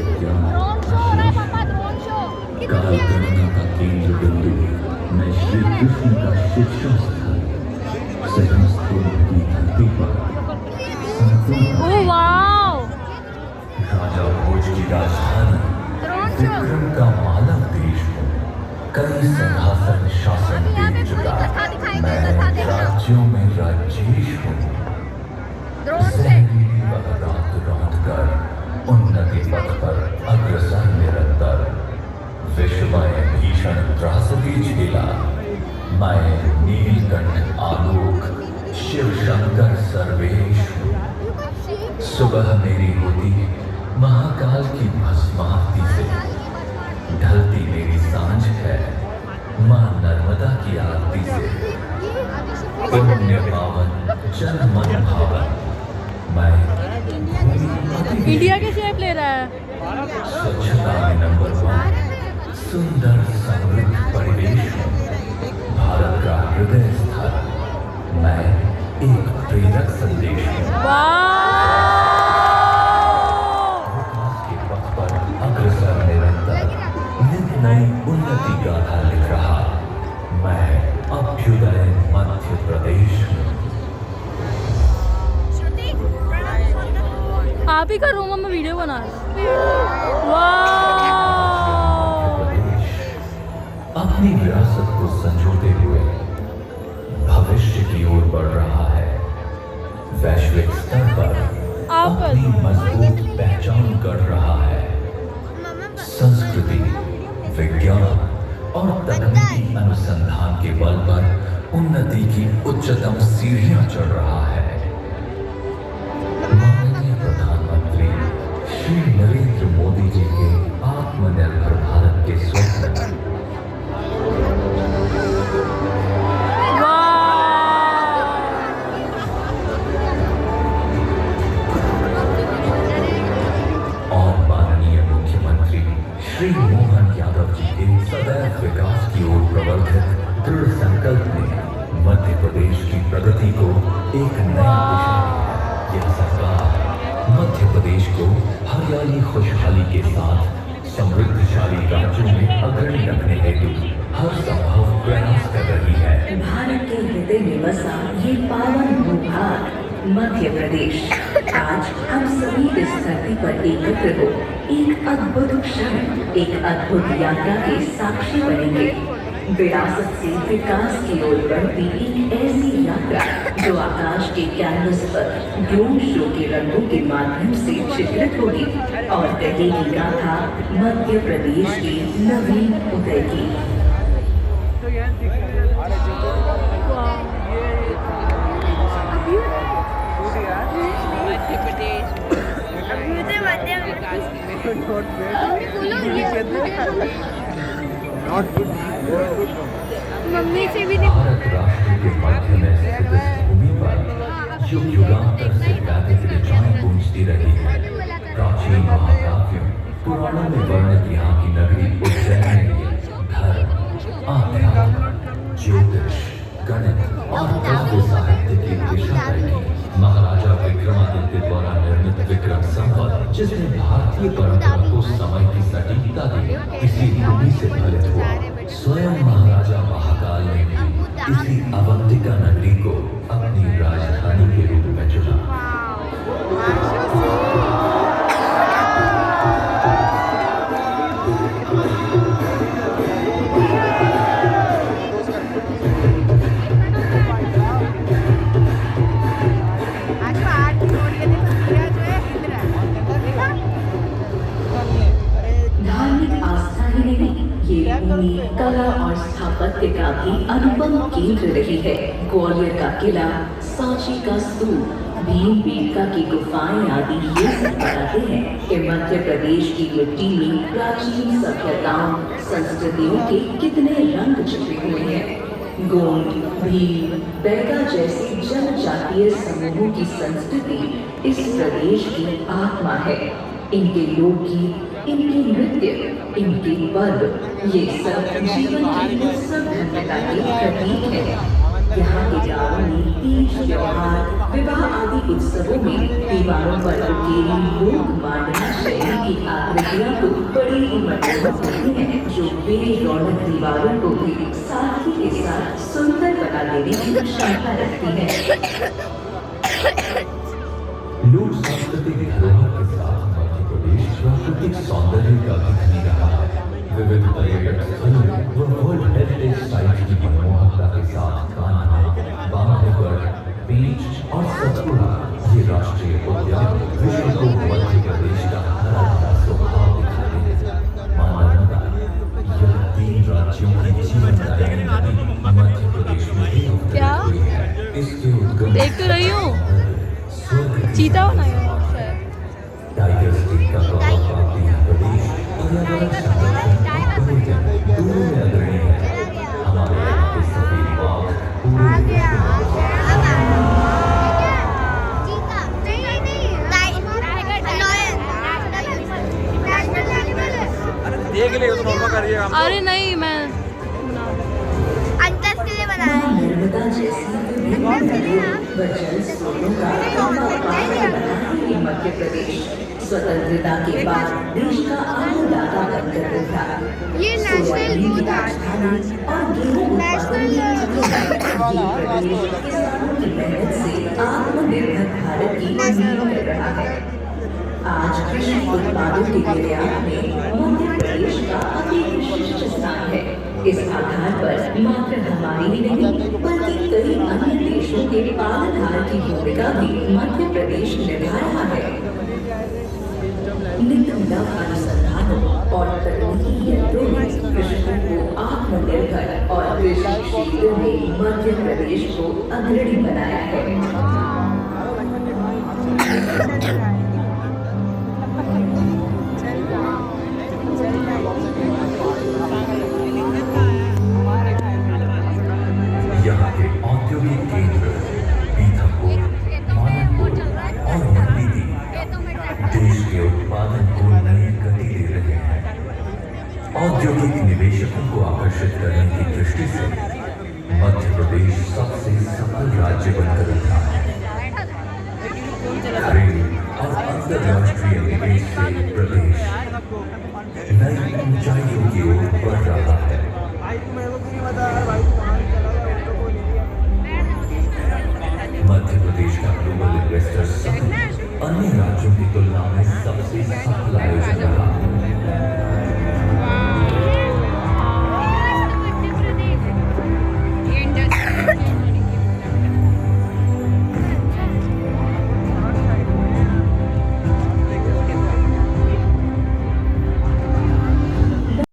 विज्ञान drone show हो रहा है पापा, ड्रोन शो। काल गणना का केंद्र बिंदु मैं श्री कृष्ण का शिक्षा स्थल सहस्त्रों की धरती पर संपूर्ण ओह वाओ, राजा भोज की राजधानी ड्रोन शो। विक्रम का मालव देश हूँ। कई सिंहासन शासन अभी यहाँ दे पे चुका पूरी कथा दिखाई गई, मैं कथा देखना। राज्यों में राजेश हूँ। ड्रोन से जहरीली वह रात रौंद कर उन्नति पथ पर अग्रसर निरंतर विश्वमय भीषण त्रासदी झेला मैं नीलकंठ आलोक शिव शंकर सर्वेश हूँ। सुबह मेरी होती महाकाल की भस्मारती से ढलती मेरी सांझ है मां नर्मदा की आरती से। पुण्य पावन जन मन भावन मैं इंडिया के शेप ले रहा है। स्वच्छता में नंबर 1 सुंदर समृद्ध परिवेश हूँ। भारत का हृदय स्थल मैं एक प्रेरक संदेश हूँ। विकास के पथ पर अग्रसर निरंतर नित नई उन्नति गाथा लिख रहा मैं अभ्युदय मध्य प्रदेश हूँ। आप ही का रूम में वीडियो बना रहे हैं। वाह, अपनी विरासत को संजोते हुए भविष्य की ओर बढ़ रहा है। वैश्विक स्तर पर अपनी मजबूत पहचान कर रहा है। संस्कृति, विज्ञान और तकनीकी अनुसंधान के बल पर उन्नति की उच्चतम सीढ़ियां चढ़ रहा है। माननीय प्रधानमंत्री श्री नरेंद्र मोदी जी के आत्मनिर्भर भारत के स्वप्न और माननीय मुख्यमंत्री श्री मोहन यादव जी के सदैव विकास की ओर प्रवर्तित दृढ़ संकल्प ने मध्य प्रदेश की प्रगति को एक नई दिशा दी है। यह सरकार मध्य प्रदेश को हरियाली खुशहाली के साथ समृद्धशाली राज्यों में अग्रणी रखने हेतु हर संभव प्रयास कर रही है। भारत के हृदय में बसा ये पावन भूभाग मध्य प्रदेश आज हम सभी इस धरती पर एकत्र हो एक अद्भुत क्षण, एक अद्भुत यात्रा के साक्षी बनेंगे। विरासत से विकास की ओर बढ़ती एक ऐसी यात्रा जो आकाश के कैनवस पर ड्रोन शो के रंगों के माध्यम से चित्रित होगी और कहेगी गाथा मध्य प्रदेश के नवीन उदय की। मम्मी से भी नहीं। भारत राष्ट्र के मध्य में स्थित इस भूमि पर युग युगांतर से वैदिक ऋचाएं गूंजती रही है। प्राचीन महाकाव्यों पुराणों में वर्णित यहाँ की नगरी उज्जैन ने धर्म, आध्यात्म, ज्योतिष, गणित और काव्य साहित्य की दिशा तय की। महाराजा विक्रमादित्य द्वारा निर्मित विक्रम संवत जिसने भारतीय परंपरा को समय की सटीकता दी, इसी भूमि से फलित हुआ। स्वयं महाराजा महाकाल ने भी इसी अवंतिका नगरी को अपनी राजधानी के रूप में चुना। धार्मिक आस्था ही नहीं, ये भूमि कला और स्थापत्य का भी अनुपम केंद्र रही है। ग्वालियर का किला, सांची का स्तूप, भीमबेटका की गुफाएं आदि ये सब बताते हैं कि मध्य प्रदेश की मिट्टी में प्राचीन सभ्यताओं, संस्कृतियों के कितने रंग छिपे हुए हैं। गोंड, भील, बैगा जैसे जनजातीय समूहों की संस्कृति इस प्रदेश की आत्मा है। इनके लोकगीत, इनके नृत्य, इनके पर्व, ये सब जीवन की उत्सव धन्यता के प्रतीक है। यहाँ के गाँवों में तीज त्योहार विवाह आदि उत्सवों में दीवारों पर उकेरी लोक मांडना शैली की आकृतियाँ तो बड़ी ही मनमोहक होती हैं, जो बेरौनक दीवारों को भी सादगी के साथ सुंदर बना देने की क्षमता रखती है। लोक सांस्कृतिक धरोहर के साथ मध्य प्रदेश प्राकृतिक सौंदर्य का भी खनी रहा है। विविध पर्यटक स्थलों व वर्ल्ड हेरिटेज साइट की मनमोहकता के साथ कान्हा, बांधवगढ़, पेंच और सतपुड़ा ये राष्ट्रीय उद्यान विश्व को मध्य प्रदेश का हरा भरा स्वभाव दिखाते हैं। मां नर्मदा यह 3 राज्यों की जीवनदायिनी नदी मध्य प्रदेश में ही क्या? अवतरित हुई है। इसके उद्गम देख तो रही हूँ, चीता बनाया है उससे। टाइगर स्टेट का गौरव प्राप्त यह प्रदेश पर्यावरण संरक्षण और पर्यटन दोनों में अग्रणी है। हमारे यहाँ के सभी बाघ पूरे विश्व में देख ले तो नॉर्मल करिए हम। अरे नहीं, मैं अंतर के लिए बनाया है। नर्मदा जैसी विभिन्न नदियों व जल स्रोतों का पावन बना है ये मध्य प्रदेश। स्वतंत्रता के बाद देश का अन्नदाता बनकर उभरा। ये नेशनल सोयाबीन की फूड है। राजधानी और गेहूं उत्पादन में आगे ये प्रदेश किसानों की मेहनत से आत्मनिर्भर भारत की नींव कर रहा है। आज कृषि उत्पादों के निर्यात में मध्य प्रदेश का अति विशिष्ट स्थान है। इस आधार पर मात्र हमारी ही नहीं बल्कि कई अन्य देशों के पालनहार की भूमिका भी मध्य प्रदेश निभा रहा है। नित्य नव अनुसंधानों और तकनीकी यंत्रों ने कृषकों को आत्मनिर्भर और कृषि क्षेत्र में मध्य प्रदेश को अग्रणी बनाया है। यहाँ के औद्योगिक केंद्र पीथमपुर, मानपुर और मंडीदीप देश के उत्पादन को नई गति दे रहे हैं। औद्योगिक निवेशकों को आकर्षित करने की दृष्टि से मध्य प्रदेश सबसे सफल राज्य बनकर उठा है। घरेलू और अंतर्राष्ट्रीय निवेश से प्रदेश नई ऊंचाइयों की ओर बढ़ रहा है। मध्य प्रदेश का ग्लोबल इन्वेस्टर समिट अन्य राज्यों की तुलना में सबसे सफल आयोजन रहा।